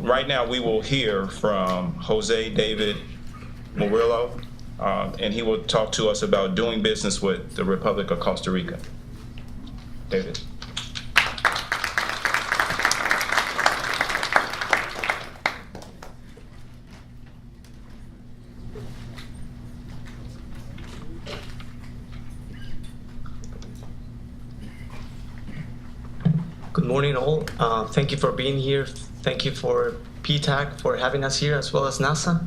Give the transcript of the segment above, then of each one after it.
right now we will hear from Jose David Murillo, and he will talk to us about doing business with the Republic of Costa Rica. David. Good morning, all. Thank you for being here. Thank you for PTAC for having us here, as well as NASA.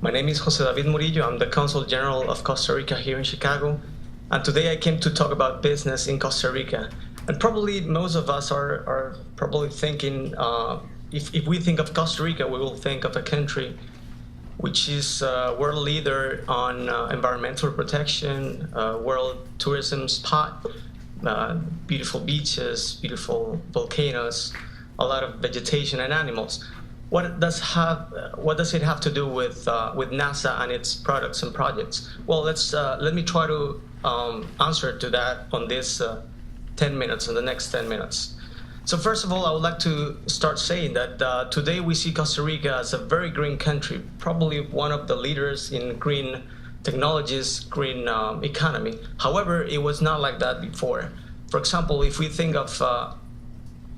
My name is Jose David Murillo. I'm the Consul General of Costa Rica here in Chicago. And today I came to talk about business in Costa Rica. And probably most of us are probably thinking, if we think of Costa Rica, we will think of a country which is a world leader on environmental protection, world tourism spot, beautiful beaches, beautiful volcanoes, a lot of vegetation and animals. What does it have to do with NASA and its products and projects? Well, let me try to answer to that on this 10 minutes, in the next 10 minutes. So first of all, I would like to start saying that today we see Costa Rica as a very green country, probably one of the leaders in green technologies, green economy. However, it was not like that before. For example, if we think of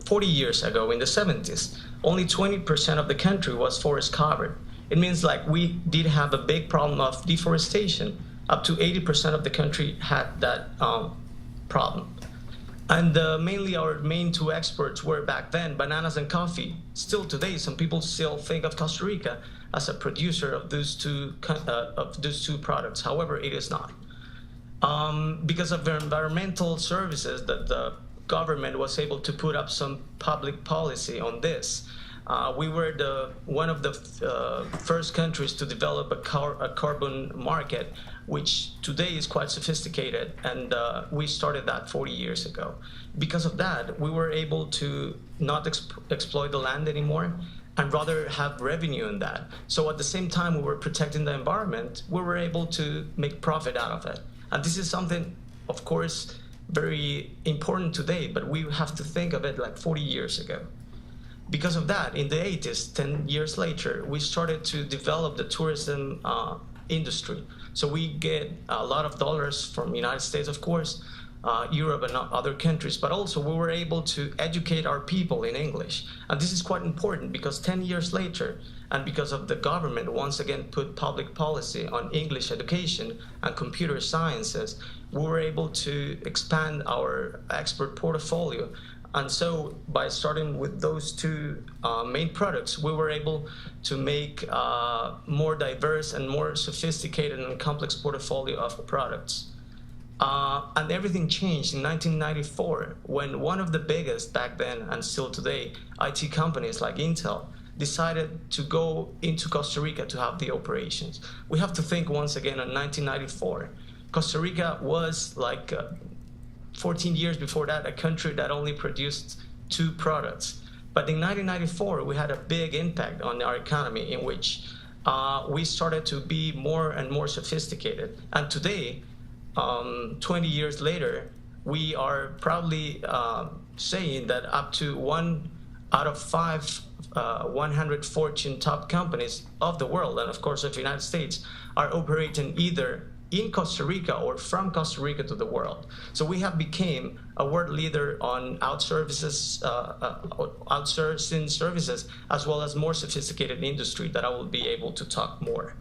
40 years ago, in the 70s, only 20% of the country was forest covered. It means like we did have a big problem of deforestation. Up to 80% of the country had that problem. And mainly our main two exports were back then bananas and coffee. Still today, some people still think of Costa Rica as a producer of those two products. However, it is not. Because of the environmental services that the government was able to put up some public policy on this. We were one of the first countries to develop a carbon market, which today is quite sophisticated, and we started that 40 years ago. Because of that, we were able to not exploit the land anymore, and rather have revenue in that. So at the same time we were protecting the environment, we were able to make profit out of it. And this is something, of course, very important today, but we have to think of it like 40 years ago. Because of that, in the 80s, 10 years later, we started to develop the tourism industry. So we get a lot of dollars from the United States, of course, Europe and other countries, but also we were able to educate our people in English. And this is quite important because 10 years later, and because of the government once again put public policy on English education and computer sciences, we were able to expand our export portfolio. And so by starting with those two main products, we were able to make more diverse and more sophisticated and complex portfolio of products. And everything changed in 1994 when one of the biggest back then and still today IT companies like Intel decided to go into Costa Rica to have the operations. We have to think once again on 1994. Costa Rica was like 14 years before that a country that only produced two products. But in 1994 we had a big impact on our economy in which we started to be more and more sophisticated. And today, 20 years later, we are proudly saying that up to 1 out of 5 100 Fortune top companies of the world, and of course of the United States, are operating either in Costa Rica or from Costa Rica to the world. So we have become a world leader on outsourcing services, as well as more sophisticated industry that I will be able to talk more.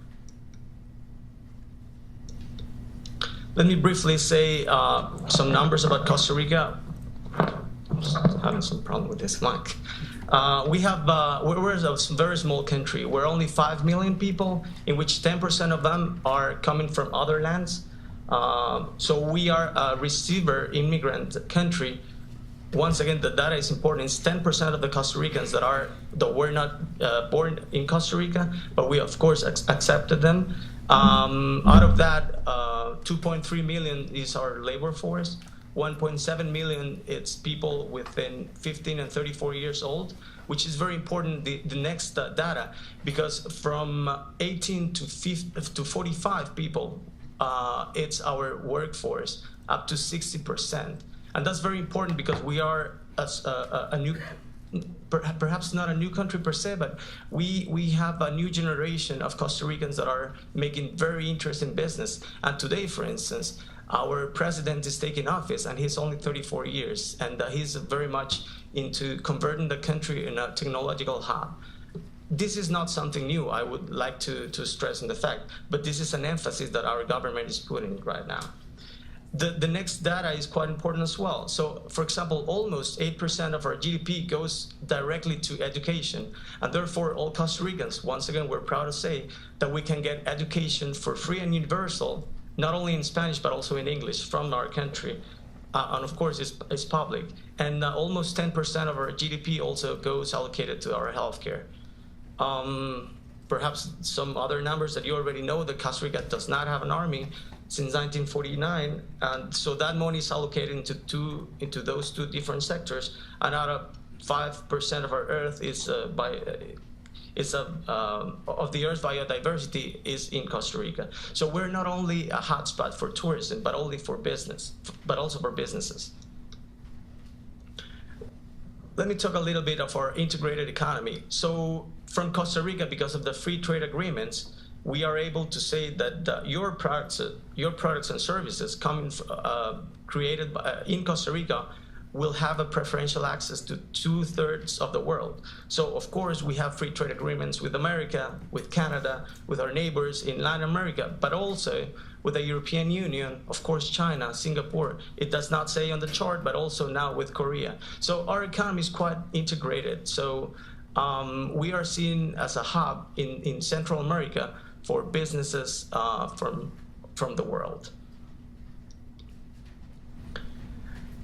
Let me briefly say some numbers about Costa Rica. I'm just having some problem with this mic. We're a very small country. We're only 5 million people, in which 10% of them are coming from other lands. So we are a receiver immigrant country. Once again, the data is important. It's 10% of the Costa Ricans that were not born in Costa Rica, but we of course accepted them. Out of that, 2.3 million is our labor force. 1.7 million, it's people within 15 and 34 years old, which is very important, the next data, because from 18 to 45 people, it's our workforce, up to 60%. And that's very important because we are a new perhaps not a new country per se, but we have a new generation of Costa Ricans that are making very interesting business. And today, for instance, our president is taking office, and he's only 34 years, and he's very much into converting the country in a technological hub. This is not something new, I would like to stress in the fact, but this is an emphasis that our government is putting right now. The next data is quite important as well. So, for example, almost 8% of our GDP goes directly to education. And therefore, all Costa Ricans, once again, we're proud to say that we can get education for free and universal, not only in Spanish, but also in English from our country. And of course, it's public. And almost 10% of our GDP also goes allocated to our healthcare. Perhaps some other numbers that you already know, that Costa Rica does not have an army since 1949, and so that money is allocated into those two different sectors, and out of 5% of our Earth is of the Earth's biodiversity is in Costa Rica. So we're not only a hotspot for tourism, but also for businesses. Let me talk a little bit of our integrated economy. So from Costa Rica, because of the free trade agreements, we are able to say that your products and services created in Costa Rica will have a preferential access to 2/3 of the world. So of course we have free trade agreements with America, with Canada, with our neighbors in Latin America, but also with the European Union, of course China, Singapore. It does not say on the chart, but also now with Korea. So our economy is quite integrated. So we are seen as a hub in Central America for businesses from the world.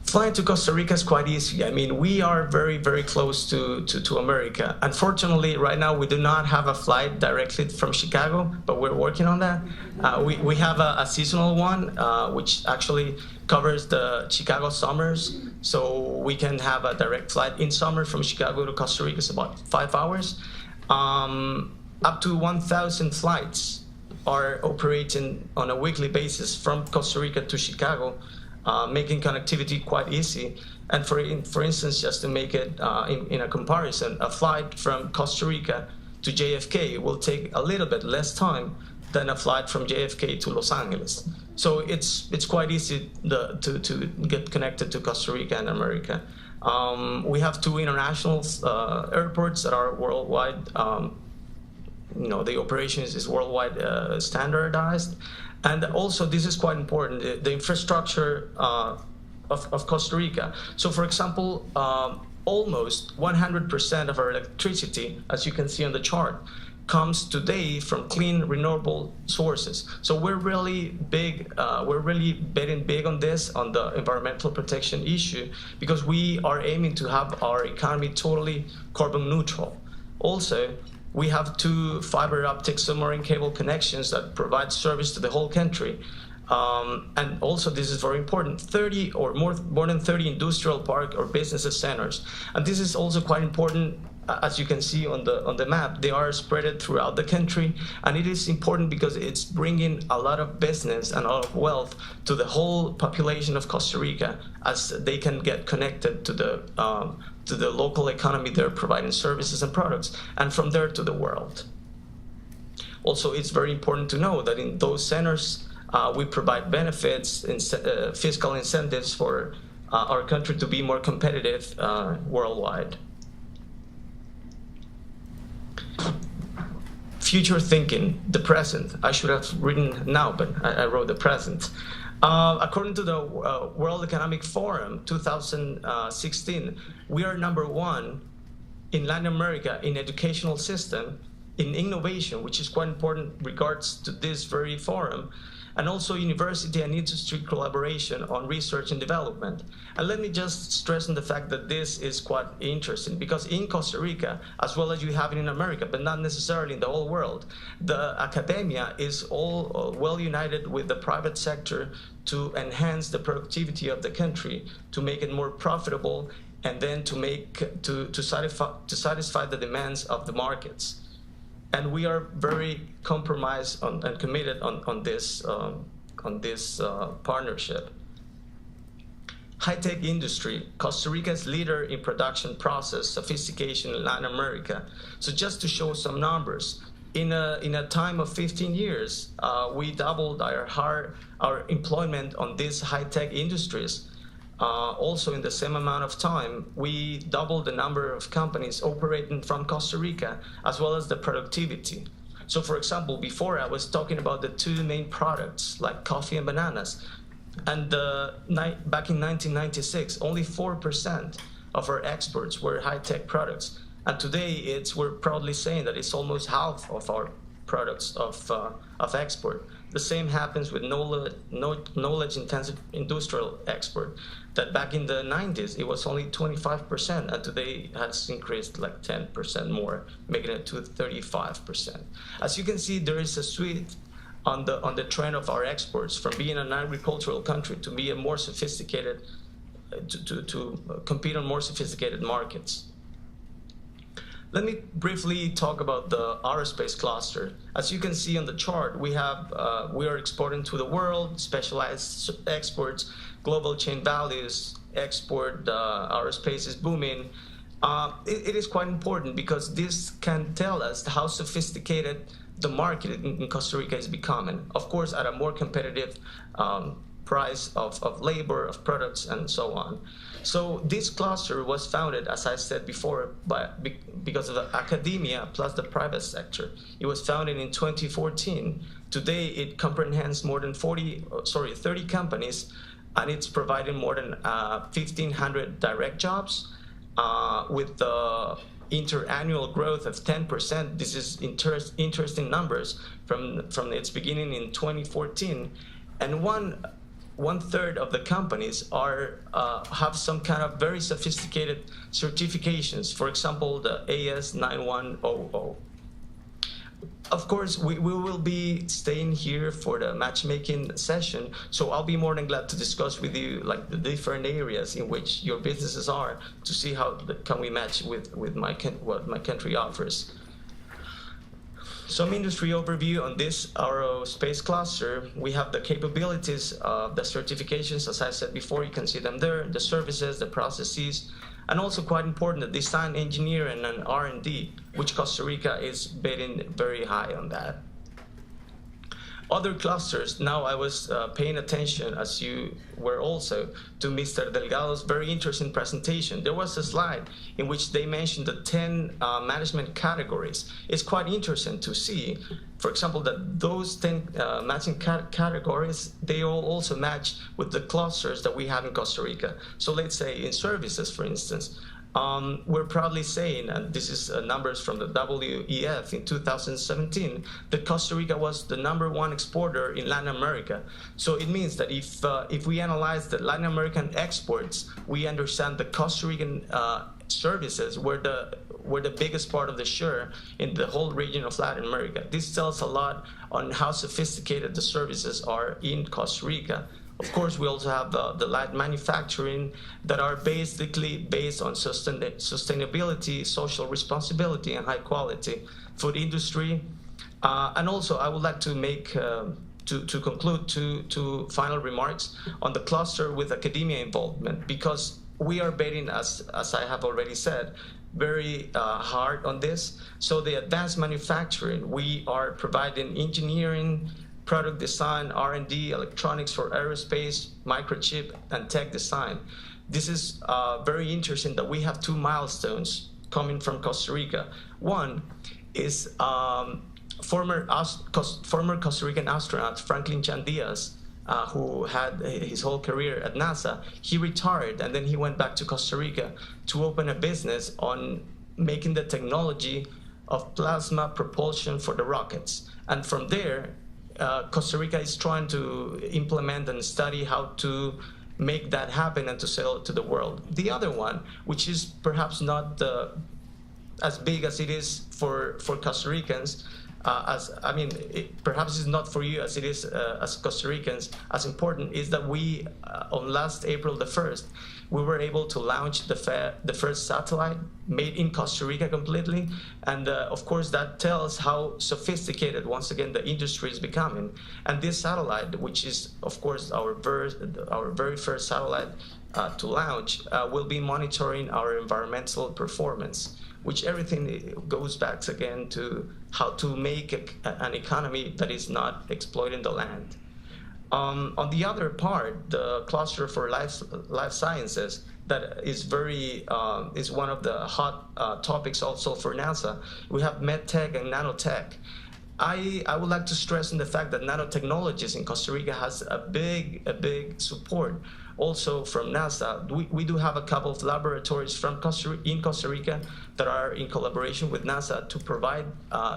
Flying to Costa Rica is quite easy. I mean, we are very, very close to America. Unfortunately, right now, we do not have a flight directly from Chicago, but we're working on that. We have a seasonal one, which actually covers the Chicago summers. So we can have a direct flight in summer from Chicago to Costa Rica. It's about 5 hours. Up to 1,000 flights are operating on a weekly basis from Costa Rica to Chicago, making connectivity quite easy. And for instance, just to make it in a comparison, a flight from Costa Rica to JFK will take a little bit less time than a flight from JFK to Los Angeles. So it's quite easy to get connected to Costa Rica and America. We have 2 international airports that are worldwide. The operation is worldwide standardized. And also, this is quite important, the infrastructure of Costa Rica. So, for example, almost 100% of our electricity, as you can see on the chart, comes today from clean, renewable sources. So we're really big, we're really betting big on this, on the environmental protection issue, because we are aiming to have our economy totally carbon neutral. Also, we have 2 fiber optic submarine cable connections that provide service to the whole country. And also, this is very important, 30 or more than 30 industrial park or business centers. And this is also quite important, as you can see on the map. They are spread throughout the country, and it is important because it's bringing a lot of business and a lot of wealth to the whole population of Costa Rica, as they can get connected to the local economy. They're providing services and products, and from there to the world. Also, it's very important to know that in those centers, we provide benefits and fiscal incentives for our country to be more competitive worldwide. Future thinking, the present. I should have written now, but I wrote the present. According to the World Economic Forum 2016, we are #1 in Latin America in educational system, in innovation, which is quite important regards to this very forum, and also university and industry collaboration on research and development. And let me just stress on the fact that this is quite interesting, because in Costa Rica, as well as you have it in America, but not necessarily in the whole world, the academia is all well united with the private sector to enhance the productivity of the country, to make it more profitable, and then to satisfy the demands of the markets. And we are very compromised and committed on this partnership. High-tech industry. Costa Rica is leader in production process sophistication in Latin America. So just to show some numbers, in a time of 15 years, we doubled our employment on these high-tech industries. Also, in the same amount of time, we doubled the number of companies operating from Costa Rica, as well as the productivity. So, for example, before I was talking about the two main products, like coffee and bananas. And back in 1996, only 4% of our exports were high-tech products. And today, we're proudly saying that it's almost half of our products of export. The same happens with knowledge-intensive industrial export. That back in the 90s, it was only 25%, and today it has increased like 10% more, making it to 35%. As you can see, there is a switch on the trend of our exports from being an agricultural country to be a more sophisticated, to compete on more sophisticated markets. Let me briefly talk about the aerospace cluster. As you can see on the chart, we are exporting to the world, specialized exports, global chain values, export, aerospace is booming. It is quite important because this can tell us how sophisticated the market in Costa Rica is becoming. Of course, at a more competitive price of labor, of products, and so on. So this cluster was founded, as I said before, because of the academia plus the private sector. It was founded in 2014. Today, it comprehends more than 30 companies, and it's providing more than 1,500 direct jobs with the interannual growth of 10%. This is interesting numbers from its beginning in 2014, and one third of the companies have some kind of very sophisticated certifications. For example, the AS9100. Of course, we will be staying here for the matchmaking session, so I'll be more than glad to discuss with you like the different areas in which your businesses are to see how can we match with what my country offers. Some industry overview on this aerospace cluster. We have the capabilities of the certifications, as I said before, you can see them there, the services, the processes, and also quite important, the design, engineering, and R&D, which Costa Rica is betting very high on that. Other clusters, now I was paying attention, as you were also, to Mr. Delgado's very interesting presentation. There was a slide in which they mentioned the 10 management categories. It's quite interesting to see, for example, that those 10 matching categories, they all also match with the clusters that we have in Costa Rica. So let's say in services, for instance, we're proudly saying, and this is numbers from the WEF in 2017, that Costa Rica was the #1 exporter in Latin America. So it means that if we analyze the Latin American exports, we understand the Costa Rican services were the biggest part of the share in the whole region of Latin America. This tells a lot on how sophisticated the services are in Costa Rica. Of course, we also have the light manufacturing that are basically based on sustainability, social responsibility, and high quality. Food industry. And also, I would like to make, to conclude, two final remarks on the cluster with academia involvement, because we are betting, as I have already said, very hard on this. So the advanced manufacturing, we are providing engineering, product design, R&D, electronics for aerospace, microchip, and tech design. This is very interesting that we have two milestones coming from Costa Rica. One is former Costa Rican astronaut Franklin Chandias, who had his whole career at NASA. He retired and then he went back to Costa Rica to open a business on making the technology of plasma propulsion for the rockets. And from there, Costa Rica is trying to implement and study how to make that happen and to sell it to the world. The other one, which is perhaps not as big as it is for Costa Ricans, as I mean, perhaps it's not for you as it is as Costa Ricans. As important is that we, on last April the 1st, we were able to launch the first satellite made in Costa Rica completely, and of course that tells how sophisticated once again the industry is becoming. And this satellite, which is of course our very first satellite to launch, will be monitoring our environmental performance, which everything goes back again to how to make an economy that is not exploiting the land. On the other part, the cluster for life sciences, that is is one of the hot topics also for NASA. We have medtech and nanotech. I would like to stress in the fact that nanotechnologies in Costa Rica has a big support also from NASA. We do have a couple of laboratories in Costa Rica that are in collaboration with NASA to provide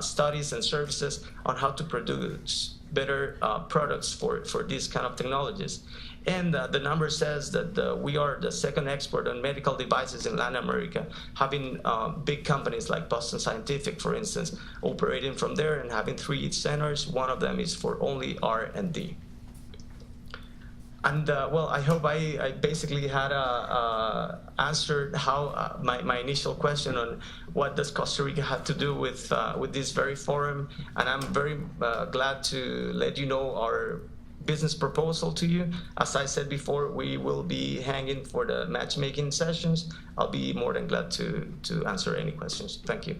studies and services on how to produce better products for these kind of technologies. And the number says that we are the second export on medical devices in Latin America, having big companies like Boston Scientific, for instance, operating from there and having 3 centers. One of them is for only R&D. And well, I hope I basically had answered how my initial question on what does Costa Rica have to do with this very forum. And I'm very glad to let you know our business proposal to you. As I said before, we will be hanging for the matchmaking sessions. I'll be more than glad to answer any questions. Thank you.